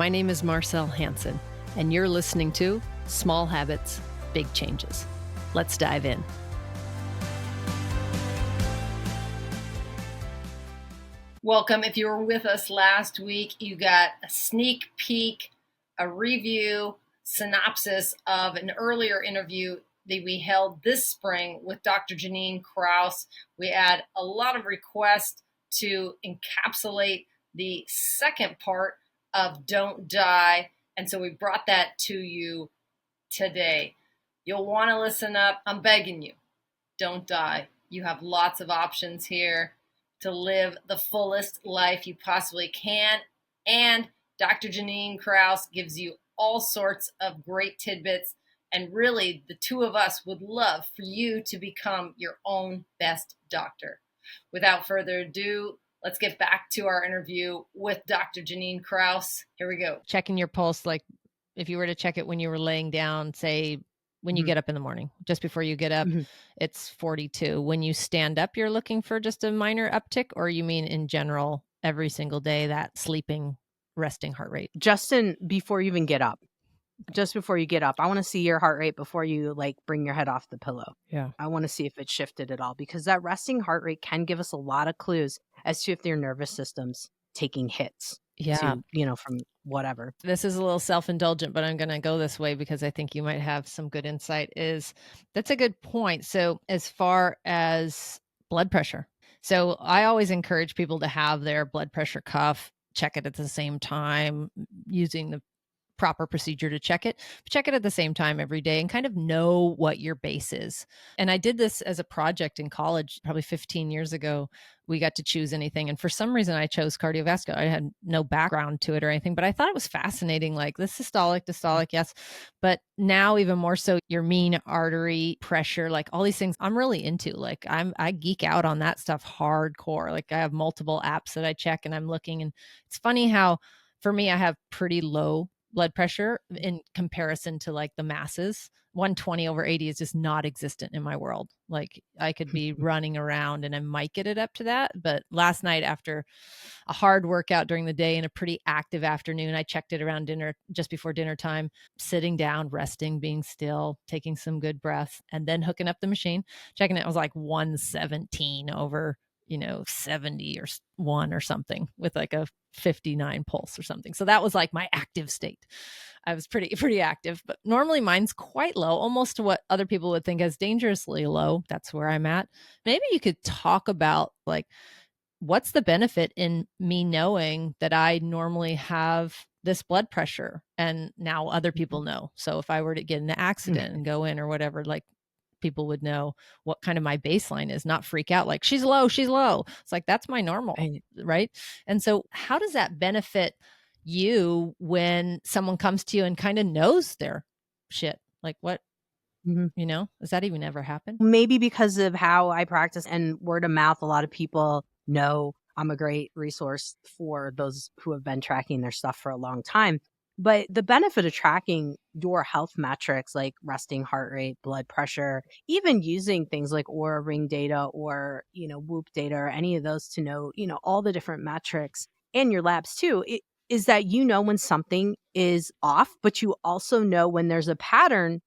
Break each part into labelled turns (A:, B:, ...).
A: My name is Marcel Hansen, and you're listening to Small Habits, Big Changes. Let's dive in. Welcome. If you were with us last week, you got a sneak peek, a review, synopsis of an earlier interview that we held this spring with Dr. Janine Krause. We had a lot of requests to encapsulate the second part of Don't Die, and so we brought that to you today. You'll want to listen up. I'm begging you. Don't die. You have lots of options here to live the fullest life you possibly can. And Dr. Janine Krause gives you all sorts of great tidbits. And really, the two of us would love for you to become your own best doctor. Without further ado, let's get back to our interview with Dr. Janine Krause. Here we go. Checking your pulse, like if you were to check it when you were laying down, say when you get up in the morning, just before you get up, it's 42. When you stand up, you're looking for just a minor uptick, or you mean in general, every single day, that sleeping, resting heart rate?
B: Justin, before you even get up, just before you get up, I want to see your heart rate before you bring your head off the pillow.
A: Yeah.
B: I want to see if it shifted at all, because that resting heart rate can give us a lot of clues as to if your nervous system's taking hits.
A: Yeah.
B: From whatever.
A: This is a little self-indulgent, but I'm going to go this way because I think you might have some good insight. That's a good point. So as far as blood pressure, so I always encourage people to have their blood pressure cuff, check it at the same time using the proper procedure to check it at the same time every day and kind of know what your base is. And I did this as a project in college, probably 15 years ago. We got to choose anything. And for some reason I chose cardiovascular. I had no background to it or anything, but I thought it was fascinating. Like the systolic, yes. But now even more so, your mean artery pressure, like all these things I'm really into. Like I geek out on that stuff hardcore. Like I have multiple apps that I check and I'm looking. And it's funny how for me, I have pretty low blood pressure in comparison to like the masses. 120 over 80 is just not existent in my world. Like I could be running around and I might get it up to that. But last night after a hard workout during the day and a pretty active afternoon, I checked it around dinner, just before dinner time, sitting down, resting, being still, taking some good breaths, and then hooking up the machine, checking it. It was like 117 over 70 or 1 or something with like a 59 pulse or something. So that was like my active state. I was pretty active, but normally mine's quite low, almost to what other people would think as dangerously low. That's where I'm at. Maybe you could talk about like, what's the benefit in me knowing that I normally have this blood pressure and now other people know. So if I were to get in an accident and go in or whatever, like people would know what kind of my baseline is, not freak out like she's low. It's like, that's my normal, right? And so how does that benefit you when someone comes to you and kind of knows their shit? Like what, does that even ever happen?
B: Maybe because of how I practice and word of mouth, a lot of people know I'm a great resource for those who have been tracking their stuff for a long time. But the benefit of tracking your health metrics like resting heart rate, blood pressure, even using things like Oura Ring data or, Whoop data or any of those to know, all the different metrics and your labs too, is that when something is off, but you also know when there's a pattern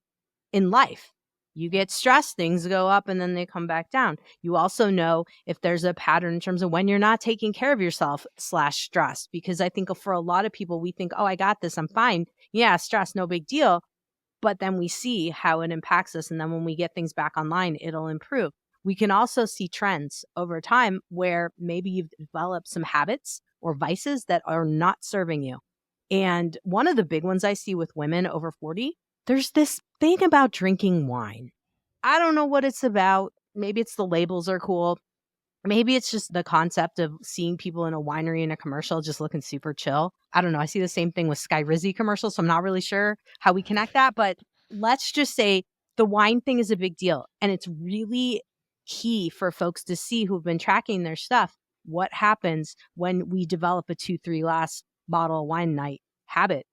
B: in life. You get stressed, things go up and then they come back down. You also know if there's a pattern in terms of when you're not taking care of yourself /stress. Because I think for a lot of people, we think, oh, I got this, I'm fine. Yeah, stress, no big deal. But then we see how it impacts us. And then when we get things back online, it'll improve. We can also see trends over time where maybe you've developed some habits or vices that are not serving you. And one of the big ones I see with women over 40, there's this thing about drinking wine. I don't know what it's about. Maybe it's the labels are cool. Maybe it's just the concept of seeing people in a winery in a commercial just looking super chill. I don't know. I see the same thing with Sky Rizzy commercials, so I'm not really sure how we connect that. But let's just say the wine thing is a big deal. And it's really key for folks to see who've been tracking their stuff. What happens when we develop a 2-3 glass bottle of wine night habit?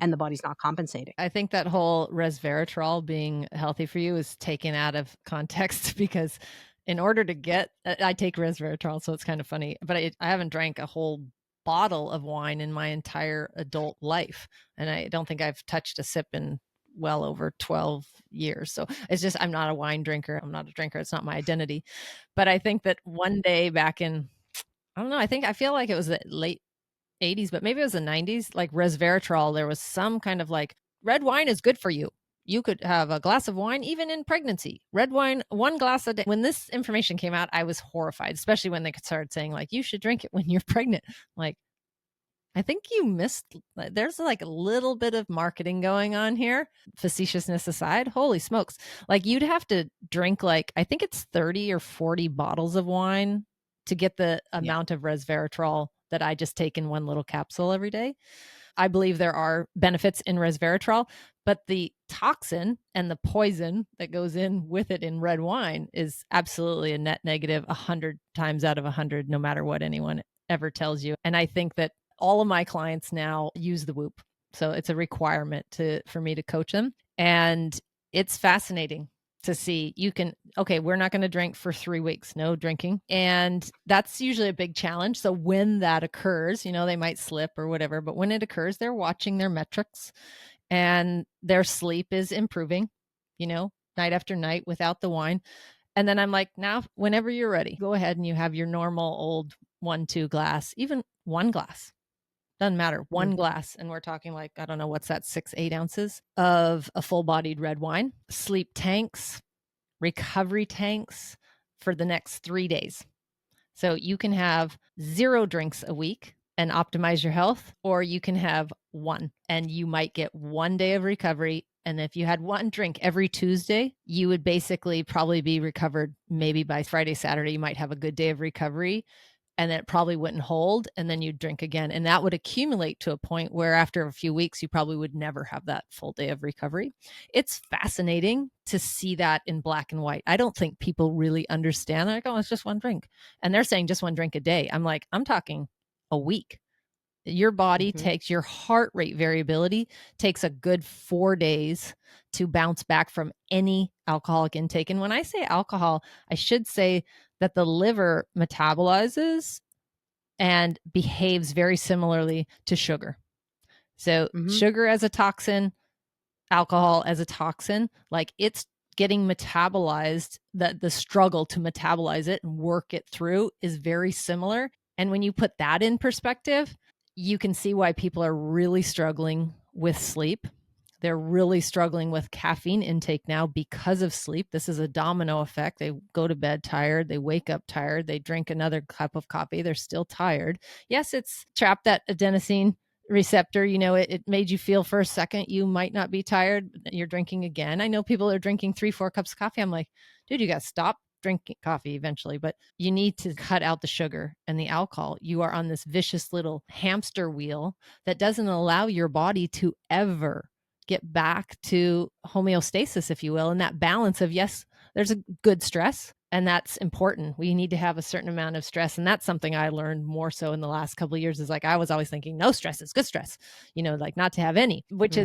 B: And the body's not compensating.
A: I think that whole resveratrol being healthy for you is taken out of context because in order to get, I take resveratrol, so it's kind of funny, but I haven't drank a whole bottle of wine in my entire adult life. And I don't think I've touched a sip in well over 12 years. So it's just, I'm not a wine drinker. I'm not a drinker. It's not my identity. But I think that one day back in, I don't know, I feel like it was the late 80s, but maybe it was the 90s, like resveratrol, there was some kind of like, red wine is good for you. You could have a glass of wine even in pregnancy. Red wine, 1 glass a day. When this information came out, I was horrified, especially when they started saying like, you should drink it when you're pregnant. Like, I think you missed, there's like a little bit of marketing going on here. Facetiousness aside, holy smokes. Like you'd have to drink like, I think it's 30 or 40 bottles of wine to get the
B: Yeah.
A: amount of resveratrol that I just take in one little capsule every day. I believe there are benefits in resveratrol, but the toxin and the poison that goes in with it in red wine is absolutely a net negative 100 times out of 100, no matter what anyone ever tells you. And I think that all of my clients now use the Whoop. So it's a requirement for me to coach them. And it's fascinating to see. You can, okay, we're not going to drink for 3 weeks, no drinking. And that's usually a big challenge. So when that occurs, they might slip or whatever, but when it occurs, they're watching their metrics and their sleep is improving, night after night without the wine. And then I'm like, now, whenever you're ready, go ahead and you have your normal old 1-2 glass, even 1 glass. Doesn't matter. One glass. And we're talking like, I don't know, what's that, 6-8 ounces of a full bodied red wine, sleep tanks, recovery tanks for the next 3 days. So you can have 0 drinks a week and optimize your health, or you can have 1 and you might get 1 day of recovery. And if you had 1 drink every Tuesday, you would basically probably be recovered. Maybe by Friday, Saturday, you might have a good day of recovery, and then it probably wouldn't hold, and then you'd drink again. And that would accumulate to a point where after a few weeks, you probably would never have that full day of recovery. It's fascinating to see that in black and white. I don't think people really understand. They're like, oh, it's just 1 drink. And they're saying just 1 drink a day. I'm like, I'm talking a week. Your body takes, your heart rate variability takes a good 4 days to bounce back from any alcoholic intake. And when I say alcohol, I should say that the liver metabolizes and behaves very similarly to sugar. So sugar as a toxin, alcohol as a toxin, like it's getting metabolized, that the struggle to metabolize it and work it through is very similar. And when you put that in perspective, you can see why people are really struggling with sleep. They're really struggling with caffeine intake now because of sleep. This is a domino effect. They go to bed tired. They wake up tired. They drink another cup of coffee. They're still tired. Yes, it's trapped that adenosine receptor. It made you feel for a second you might not be tired. You're drinking again. I know people are drinking 3-4 cups of coffee. I'm like, dude, you got to stop drinking coffee eventually, but you need to cut out the sugar and the alcohol. You are on this vicious little hamster wheel that doesn't allow your body to ever get back to homeostasis, if you will, and that balance of, yes, there's a good stress, and that's important. We need to have a certain amount of stress. And that's something I learned more so in the last couple of years, is like, I was always thinking no stress is good stress, like not to have any, which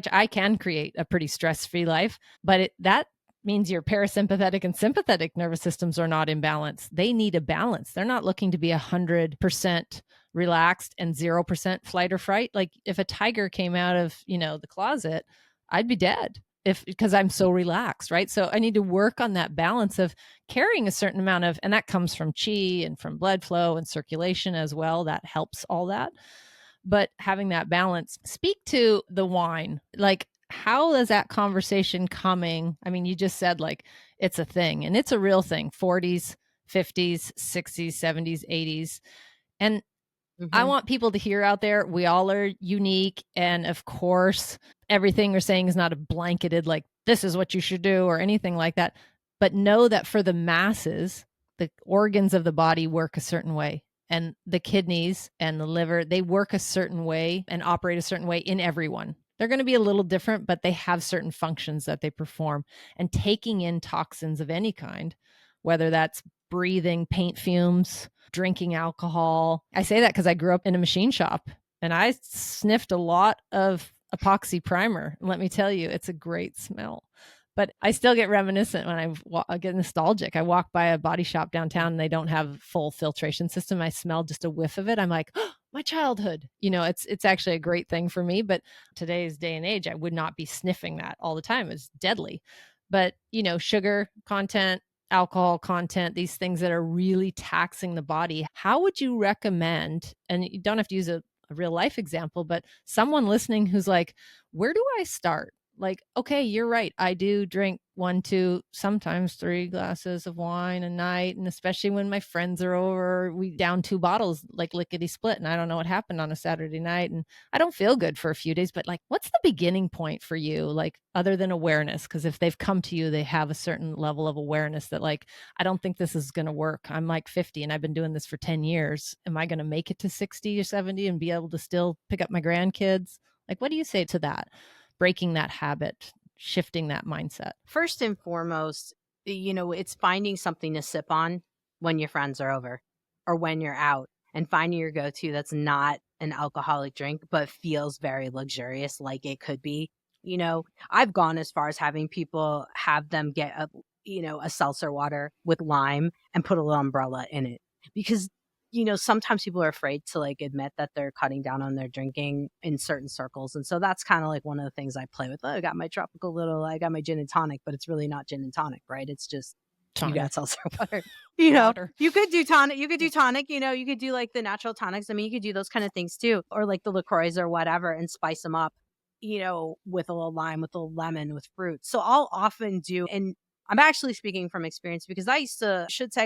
A: I can create a pretty stress-free life, but that means your parasympathetic and sympathetic nervous systems are not in balance. They need a balance. They're not looking to be 100% relaxed and 0% flight or fright. Like if a tiger came out of, the closet, I'd be dead because I'm so relaxed, right? So I need to work on that balance of carrying a certain amount of, and that comes from chi and from blood flow and circulation as well. That helps all that. But having that balance. Speak to the wine. Like, how is that conversation coming? I mean, you just said like it's a thing, and it's a real thing. 40s, 50s, 60s, 70s, 80s. And I want people to hear out there, we all are unique. And of course, everything we're saying is not a blanketed, like, this is what you should do or anything like that. But know that for the masses, the organs of the body work a certain way. And the kidneys and the liver, they work a certain way and operate a certain way in everyone. They're going to be a little different, but they have certain functions that they perform. And taking in toxins of any kind, whether that's breathing paint fumes, drinking alcohol. I say that because I grew up in a machine shop and I sniffed a lot of epoxy primer. And let me tell you, it's a great smell. But I still get reminiscent when I get nostalgic. I walk by a body shop downtown and they don't have full filtration system. I smell just a whiff of it. I'm like, oh, my childhood. It's actually a great thing for me, but today's day and age, I would not be sniffing that all the time. It's deadly. But, sugar content, alcohol content, these things that are really taxing the body. How would you recommend, and you don't have to use a real life example, but someone listening who's like, where do I start? Like, okay, you're right. I do drink 1, 2, sometimes 3 glasses of wine a night. And especially when my friends are over, we down 2 bottles like lickety split. And I don't know what happened on a Saturday night. And I don't feel good for a few days, but like, what's the beginning point for you? Like, other than awareness? Because if they've come to you, they have a certain level of awareness that, like, I don't think this is going to work. I'm like 50 and I've been doing this for 10 years. Am I going to make it to 60 or 70 and be able to still pick up my grandkids? Like, what do you say to that? Breaking that habit, shifting that mindset?
B: First and foremost, it's finding something to sip on when your friends are over or when you're out, and finding your go-to that's not an alcoholic drink, but feels very luxurious, like it could be. I've gone as far as having people have them get a seltzer water with lime and put a little umbrella in it, because sometimes people are afraid to like admit that they're cutting down on their drinking in certain circles. And so that's kind of like one of the things I play with. Oh, I got my I got my gin and tonic, but it's really not gin and tonic, right? It's just, you got seltzer water.
A: Water.
B: You could do tonic, you could do like the natural tonics. I mean, you could do those kind of things too, or like the LaCroix or whatever, and spice them up, with a little lime, with a little lemon, with fruit. So I'll often do, and I'm actually speaking from experience because I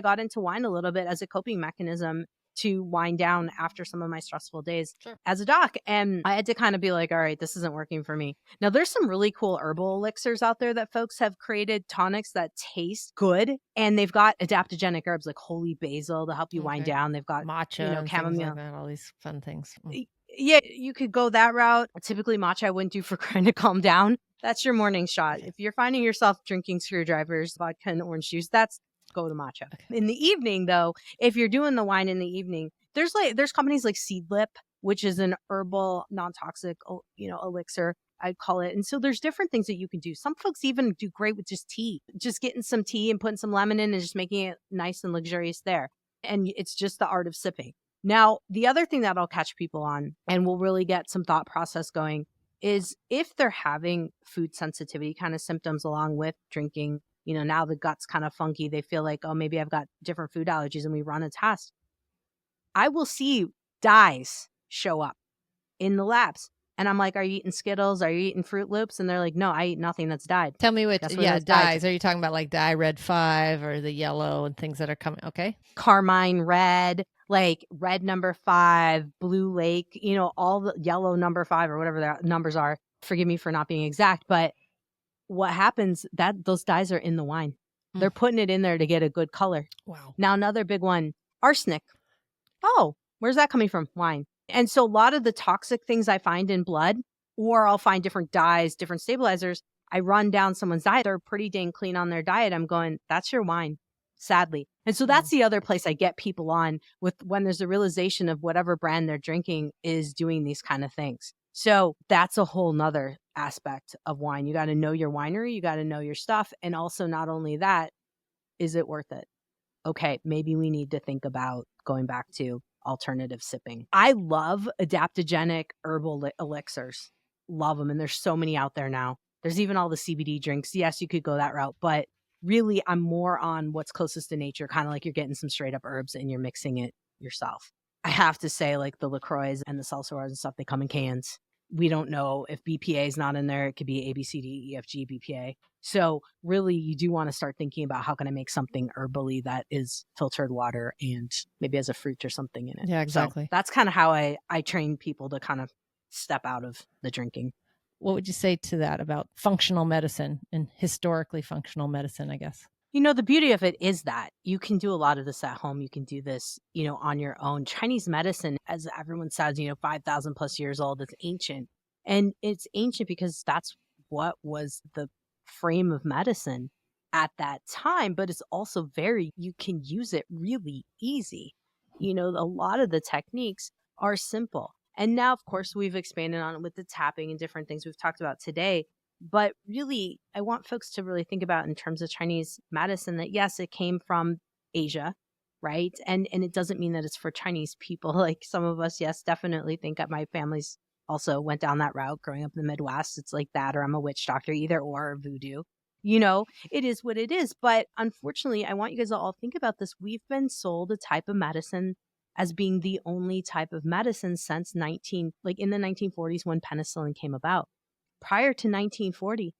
B: got into wine a little bit as a coping mechanism to wind down after some of my stressful days as a doc. And I had to kind of be like, all right, this isn't working for me. Now, there's some really cool herbal elixirs out there that folks have created, tonics that taste good. And they've got adaptogenic herbs like holy basil to help you wind down. They've got
A: matcha and
B: chamomile,
A: things like that, all these fun things.
B: Yeah, you could go that route. Typically, matcha I wouldn't do for trying to calm down. That's your morning shot. If you're finding yourself drinking screwdrivers, vodka, and orange juice, go to matcha. In the evening, though, if you're doing the wine in the evening, there's companies like Seedlip, which is an herbal, non-toxic, elixir, I'd call it. And so there's different things that you can do. Some folks even do great with just tea, just getting some tea and putting some lemon in and just making it nice and luxurious there. And it's just the art of sipping. Now, the other thing that I'll catch people on, and will really get some thought process going, is if they're having food sensitivity kind of symptoms along with drinking, now the gut's kind of funky, they feel like, oh, maybe I've got different food allergies, and we run a test. I will see dyes show up in the labs. And I'm like, are you eating Skittles? Are you eating Fruit Loops? And they're like, no, I eat nothing that's dyed.
A: Tell me which, dyes. Are you talking about like dye red 5 or the yellow and things that are coming? Okay.
B: Carmine red, like red number 5, blue lake, all the yellow number 5 or whatever the numbers are. Forgive me for not being exact, but what happens, that those dyes are in the wine. They're putting it in there to get a good color.
A: Wow.
B: Now, another big one, arsenic. Oh, where's that coming from? Wine. And so a lot of the toxic things I find in blood, or I'll find different dyes, different stabilizers, I run down someone's diet. They're pretty dang clean on their diet. I'm going, that's your wine, sadly. And so that's the other place I get people on with, when there's a realization of whatever brand they're drinking is doing these kind of things. So that's a whole nother aspect of wine. You got to know your winery, you got to know your stuff. And also, not only that, is it worth it? Okay, maybe we need to think about going back to alternative sipping. I love adaptogenic herbal elixirs. Love them. And there's so many out there now. There's even all the CBD drinks. Yes, you could go that route, but really I'm more on what's closest to nature, kind of like you're getting some straight up herbs and you're mixing it yourself. I have to say, like the LaCroix and the salsa and stuff, they come in cans. We don't know if BPA is not in there. It could be A, B, C, D, E, F, G, BPA. So really, you do want to start thinking about how can I make something herbally that is filtered water and maybe has a fruit or something in it.
A: Yeah, exactly.
B: So that's kind of how I train people to kind of step out of the drinking.
A: What would you say to that about functional medicine and historically functional medicine, I guess?
B: The beauty of it is that you can do a lot of this at home. You can do this, on your own. Chinese medicine, as everyone says, 5,000 plus years old. It's ancient. And it's ancient because that's what was the frame of medicine at that time. But it's also you can use it really easy. A lot of the techniques are simple. And now, of course, we've expanded on it with the tapping and different things we've talked about today. But really, I want folks to really think about in terms of Chinese medicine that, yes, it came from Asia, right? And it doesn't mean that it's for Chinese people. Like some of us, yes, definitely think that my family's also went down that route growing up in the Midwest. It's like that, or I'm a witch doctor, either or voodoo. It is what it is. But unfortunately, I want you guys to all think about this. We've been sold a type of medicine as being the only type of medicine since in the 1940s when penicillin came about. Prior to 1940,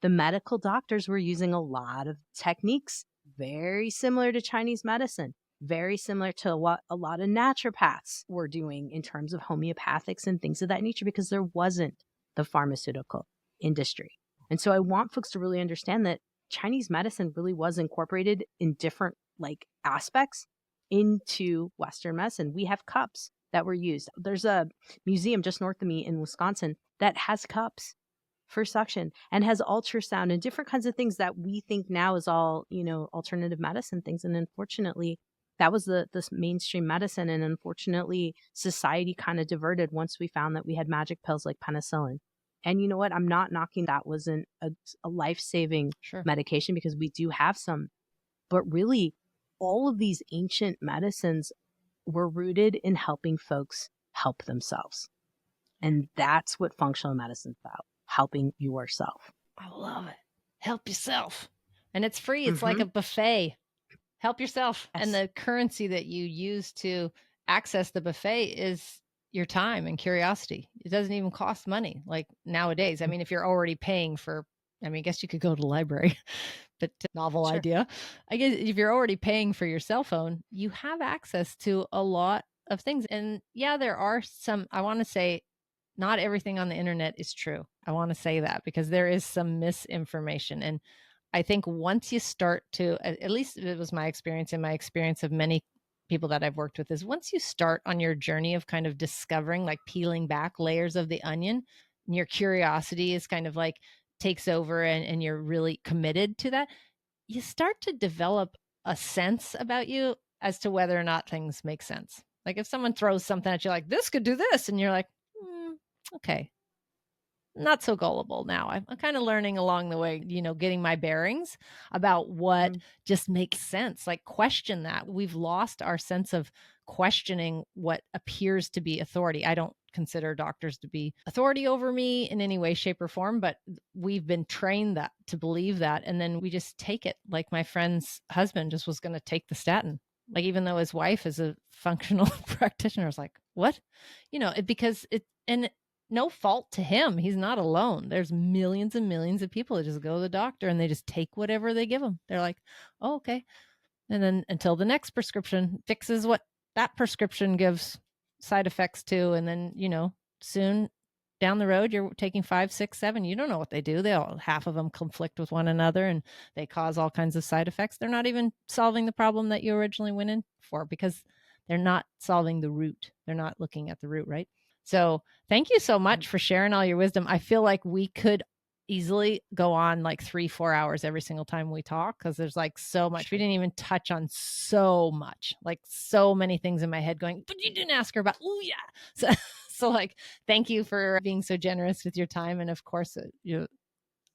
B: the medical doctors were using a lot of techniques very similar to Chinese medicine, very similar to what a lot of naturopaths were doing in terms of homeopathics and things of that nature, because there wasn't the pharmaceutical industry. And so I want folks to really understand that Chinese medicine really was incorporated in different aspects into Western medicine. We have cups that were used. There's a museum just north of me in Wisconsin that has cups for suction and has ultrasound and different kinds of things that we think now is all, alternative medicine things. And unfortunately, that was this mainstream medicine. And unfortunately, society kind of diverted once we found that we had magic pills like penicillin. And you know what? I'm not knocking that wasn't a life-saving medication, because we do have some. But really, all of these ancient medicines were rooted in helping folks help themselves. And that's what functional medicine's about. Helping yourself.
A: I love it. Help yourself. And it's free. It's like a buffet. Help yourself. Yes. And the currency that you use to access the buffet is your time and curiosity. It doesn't even cost money like nowadays. I mean, if you're already paying for, I guess you could go to the library, but novel idea. I guess if you're already paying for your cell phone, you have access to a lot of things. And yeah, there are some, I want to say, not everything on the internet is true. I want to say that because there is some misinformation. And I think once you start to, at least it was my experience and my experience of many people that I've worked with, is once you start on your journey of kind of discovering, like peeling back layers of the onion, and your curiosity is kind of like takes over and you're really committed to that, you start to develop a sense about you as to whether or not things make sense. Like if someone throws something at you like, this could do this, and you're like, okay, not so gullible now. I'm kind of learning along the way, getting my bearings about what just makes sense. Like question that. We've lost our sense of questioning what appears to be authority. I don't consider doctors to be authority over me in any way, shape, or form, but we've been trained to believe that. And then we just take it. Like my friend's husband just was going to take the statin. Like, even though his wife is a functional practitioner, I was like, what? Because no fault to him. He's not alone. There's millions and millions of people that just go to the doctor and they just take whatever they give them. They're like, oh, okay. And then until the next prescription fixes what that prescription gives side effects to. And then, soon down the road, you're taking 5, 6, 7. You don't know what they do. Half of them conflict with one another and they cause all kinds of side effects. They're not even solving the problem that you originally went in for, because they're not solving the root. They're not looking at the root, right? So thank you so much for sharing all your wisdom. I feel like we could easily go on like 3-4 hours every single time we talk, because there's like so much. We didn't even touch on so much, like so many things in my head going, but you didn't ask her about, oh yeah. So like, thank you for being so generous with your time. And of course, you're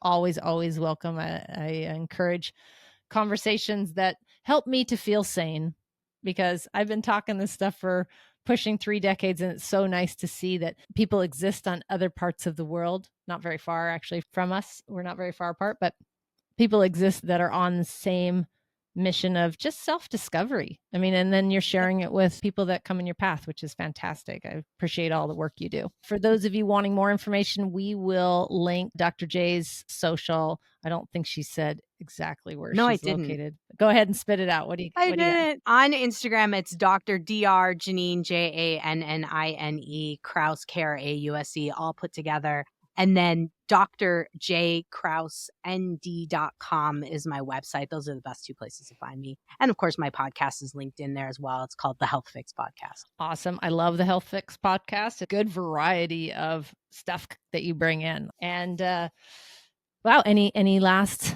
A: always welcome. I encourage conversations that help me to feel sane, because I've been talking this stuff for pushing 3 decades. And it's so nice to see that people exist on other parts of the world, not very far actually from us. We're not very far apart, but people exist that are on the same mission of just self-discovery. And then you're sharing it with people that come in your path, which is fantastic. I appreciate all the work you do. For those of you wanting more information, we will link Dr. J's social. I don't think she said exactly where she's located. Go ahead and spit it out. What do you got?
B: On Instagram, it's Dr. Dr. Janine, Jannine, Krause, Krause, all put together. And then drjkrauseND.com is my website. Those are the best 2 places to find me. And of course, my podcast is linked in there as well. It's called the Health Fix Podcast.
A: Awesome. I love the Health Fix Podcast. A good variety of stuff that you bring in. And wow, any last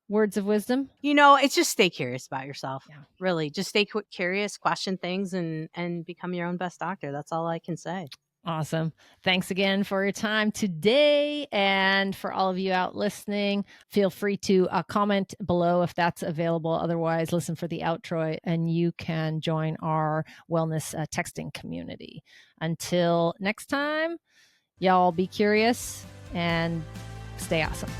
A: words of wisdom?
B: It's just stay curious about yourself. Yeah. Really, just stay curious, question things, and become your own best doctor. That's all I can say.
A: Awesome. Thanks again for your time today. And for all of you out listening, feel free to comment below if that's available. Otherwise, listen for the outro and you can join our wellness texting community. Until next time, y'all be curious and stay awesome.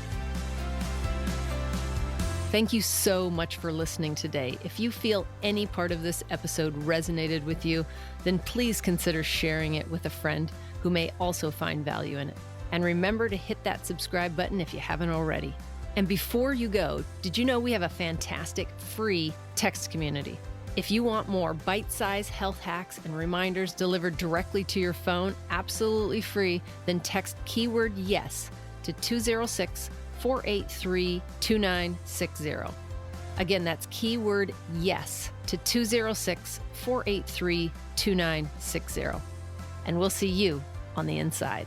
A: Thank you so much for listening today. If you feel any part of this episode resonated with you, then please consider sharing it with a friend who may also find value in it. And remember to hit that subscribe button if you haven't already. And before you go, did you know we have a fantastic free text community? If you want more bite-sized health hacks and reminders delivered directly to your phone, absolutely free, then text keyword YES to 206-483-2960. Again, that's keyword YES to 206-483-2960. And we'll see you on the inside.